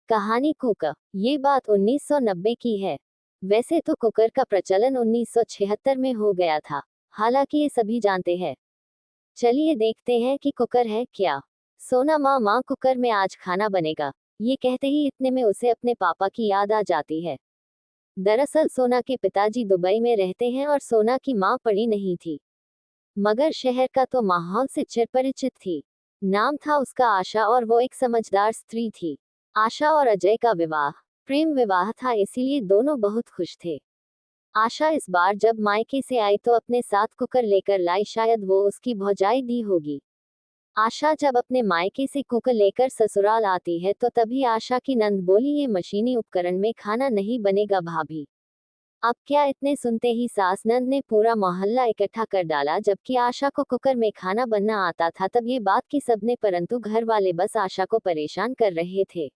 कहानी कुकर। ये बात 1990 की है। वैसे तो कुकर का प्रचलन 1976 में हो गया था, हालांकि ये सभी जानते हैं। चलिए देखते हैं कि कुकर है क्या। सोना माँ माँ कुकर में आज खाना बनेगा, ये कहते ही इतने में उसे अपने पापा की याद आ जाती है। दरअसल सोना के पिताजी दुबई में रहते हैं और सोना की माँ पढ़ी नहीं थी, मगर शहर का तो माहौल से चिरपरिचित थी। नाम था उसका आशा और वो एक समझदार स्त्री थी। आशा और अजय का विवाह प्रेम विवाह था, इसीलिए दोनों बहुत खुश थे। आशा इस बार जब मायके से आई तो अपने साथ कुकर लेकर लाई, शायद वो उसकी भौजाई दी होगी। आशा जब अपने मायके से कुकर लेकर ससुराल आती है तो तभी आशा की नंद बोली, ये मशीनी उपकरण में खाना नहीं बनेगा भाभी। अब क्या, इतने सुनते ही सास नंद ने पूरा मोहल्ला इकट्ठा कर डाला। जबकि आशा को कुकर में खाना बनना आता था तब ये बात की सबने, परंतु घर वाले बस आशा को परेशान कर रहे थे।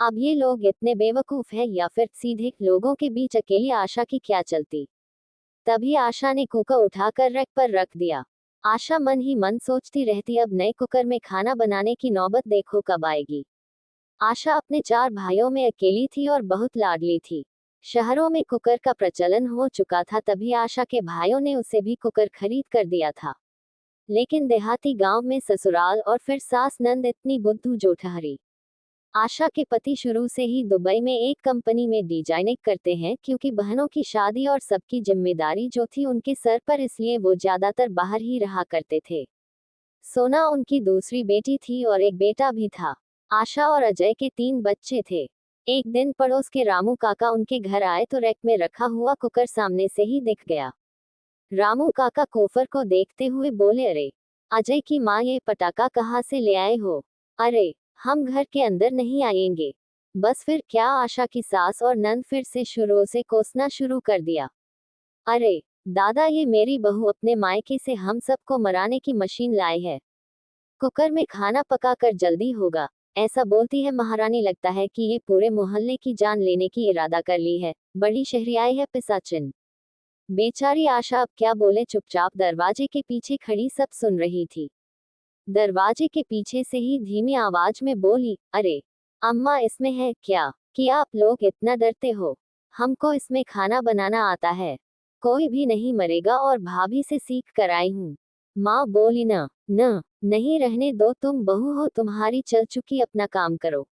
अब ये लोग इतने बेवकूफ हैं या फिर सीधे लोगों के बीच अकेली आशा की क्या चलती। तभी आशा ने कुकर उठाकर रैक पर रख दिया। आशा मन ही मन सोचती रहती, अब नए कुकर में खाना बनाने की नौबत देखो कब आएगी। आशा अपने 4 भाइयों में अकेली थी और बहुत लाडली थी। शहरों में कुकर का प्रचलन हो चुका था, तभी आशा के भाइयों ने उसे भी कुकर खरीद कर दिया था। लेकिन देहाती गांव में ससुराल और फिर सास नंद इतनी बुद्धू जो ठहरी। आशा के पति शुरू से ही दुबई में एक कंपनी में डिजाइनिंग करते हैं, क्योंकि बहनों की शादी और सबकी जिम्मेदारी जो थी उनके सर पर, इसलिए वो ज्यादातर बाहर ही रहा करते थे। सोना उनकी दूसरी बेटी थी और एक बेटा भी था। आशा और अजय के 3 बच्चे थे। एक दिन पड़ोस के रामू काका उनके घर आए तो रैक में रखा हुआ कुकर सामने से ही दिख गया। रामू काका कुकर को देखते हुए बोले, अरे अजय की माँ, ये पटाखा कहाँ से ले आए हो? अरे हम घर के अंदर नहीं आएंगे। बस फिर क्या, आशा की सास और नंद फिर से शुरू से कोसना शुरू कर दिया। अरे दादा, ये मेरी बहू अपने मायके से हम सबको मराने की मशीन लाई है। कुकर में खाना पकाकर जल्दी होगा, ऐसा बोलती है महारानी। लगता है कि ये पूरे मोहल्ले की जान लेने की इरादा कर ली है। बड़ी शहरियाई है पिशाचिन। बेचारी आशा अब क्या बोले, चुपचाप दरवाजे के पीछे खड़ी सब सुन रही थी। दरवाजे के पीछे से ही धीमी आवाज में बोली, अरे अम्मा, इसमें है क्या कि आप लोग इतना डरते हो? हमको इसमें खाना बनाना आता है, कोई भी नहीं मरेगा और भाभी से सीख कर आई हूँ। माँ बोली, न न नहीं, रहने दो, तुम बहू हो, तुम्हारी चल चुकी, अपना काम करो।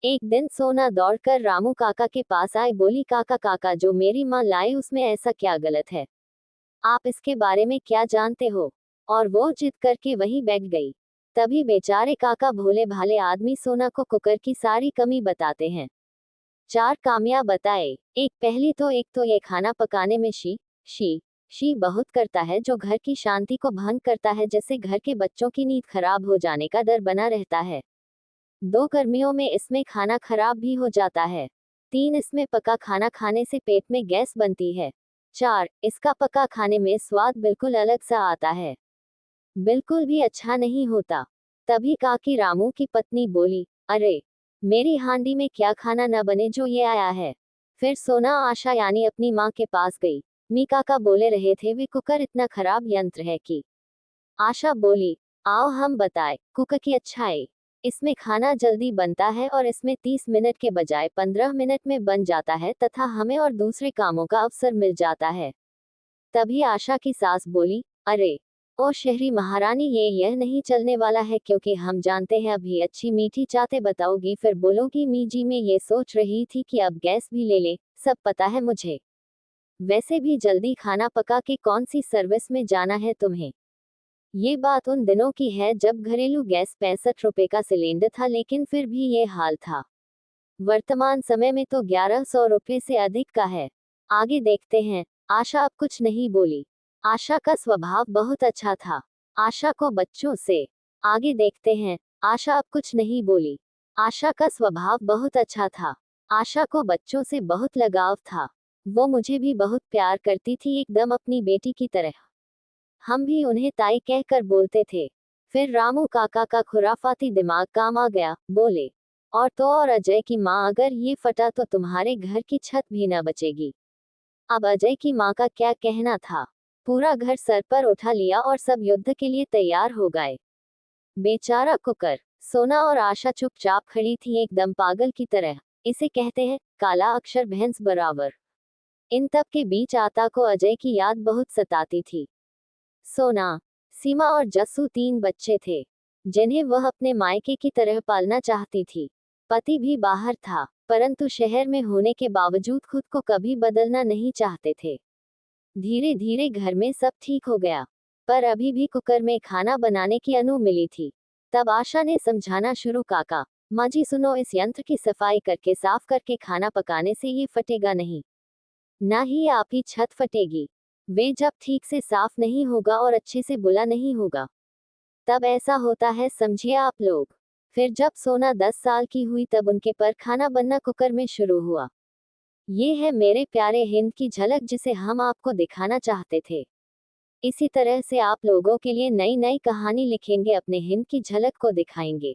एक दिन सोना दौड़कर रामू काका के पास आई, बोली, काका काका, जो मेरी माँ लाई उसमें ऐसा क्या गलत है? आप इसके बारे में क्या जानते हो? और वो जिद करके वहीं बैठ गई। तभी बेचारे काका भोले भाले आदमी सोना को कुकर की सारी कमी बताते हैं। 4 कामियां बताए। पहली तो ये खाना पकाने में शी बहुत करता है, जो घर की शांति को भंग करता है, जैसे घर के बच्चों की नींद खराब हो जाने का डर बना रहता है। 2 गर्मियों में इसमें खाना खराब भी हो जाता है। 3 इसमें पका खाना खाने से पेट में गैस बनती है। 4 इसका पका खाने में स्वाद बिल्कुल अलग सा आता है, बिल्कुल भी अच्छा नहीं होता। तभी काकी रामू की पत्नी बोली, अरे मेरी हांडी में क्या खाना न बने जो ये आया है। फिर सोना आशा यानी अपनी माँ के पास गई। मी काका बोले रहे थे, वे कुकर इतना खराब यंत्र है कि। आशा बोली, आओ हम बताए कुकर की अच्छाई। इसमें खाना जल्दी बनता है और इसमें 30 मिनट के बजाय 15 मिनट में बन जाता है, तथा हमें और दूसरे कामों का अवसर मिल जाता है। तभी आशा की सास बोली, अरे ओ शहरी महारानी, यह नहीं चलने वाला है, क्योंकि हम जानते हैं अभी अच्छी मीठी चाहते बताओगी, फिर बोलोगी मी जी मैं ये सोच रही थी कि अब गैस भी ले ले, सब पता है मुझे। वैसे भी जल्दी खाना पका के कौन सी सर्विस में जाना है तुम्हें? ये बात उन दिनों की है जब घरेलू गैस 65 रुपए का सिलेंडर था, लेकिन फिर भी ये हाल था। वर्तमान समय में तो 1100 रुपए से अधिक का है। आगे देखते हैं। आशा अब कुछ नहीं बोली। आशा का स्वभाव बहुत अच्छा था। आशा को बच्चों से। आगे देखते हैं। आशा अब कुछ नहीं बोली। आशा का स्वभाव बहुत अच्छा था। आशा को बच्चों से बहुत लगाव था। वो मुझे भी बहुत प्यार करती थी, एकदम अपनी बेटी की तरह। हम भी उन्हें ताई कहकर बोलते थे। फिर रामू काका का खुराफाती दिमाग काम आ गया, बोले, और तो और अजय की माँ, अगर ये फटा तो तुम्हारे घर की छत भी न बचेगी। अब अजय की माँ का क्या कहना था? पूरा घर सर पर उठा लिया और सब युद्ध के लिए तैयार हो गए। बेचारा कुकर। सोना और आशा चुपचाप खड़ी थी एकदम पागल की तरह। इसे कहते हैं काला अक्षर भैंस बराबर। इन तब के बीच आता को अजय की याद बहुत सताती थी। सोना, सीमा और जस्सू 3 बच्चे थे जिन्हें वह अपने मायके की तरह पालना चाहती थी। पति भी बाहर था, परंतु शहर में होने के बावजूद खुद को कभी बदलना नहीं चाहते थे। धीरे धीरे घर में सब ठीक हो गया, पर अभी भी कुकर में खाना बनाने की अनु मिली थी। तब आशा ने समझाना शुरू, काका माँ जी सुनो, इस यंत्र की सफाई करके साफ करके खाना पकाने से ये फटेगा नहीं, ना ही आपकी छत फटेगी। वे जब ठीक से साफ नहीं होगा और अच्छे से बुला नहीं होगा तब ऐसा होता है, समझिए आप लोग। फिर जब सोना 10 साल की हुई तब उनके पर खाना बनना कुकर में शुरू हुआ। ये है मेरे प्यारे हिंद की झलक जिसे हम आपको दिखाना चाहते थे। इसी तरह से आप लोगों के लिए नई नई कहानी लिखेंगे, अपने हिंद की झलक को दिखाएंगे।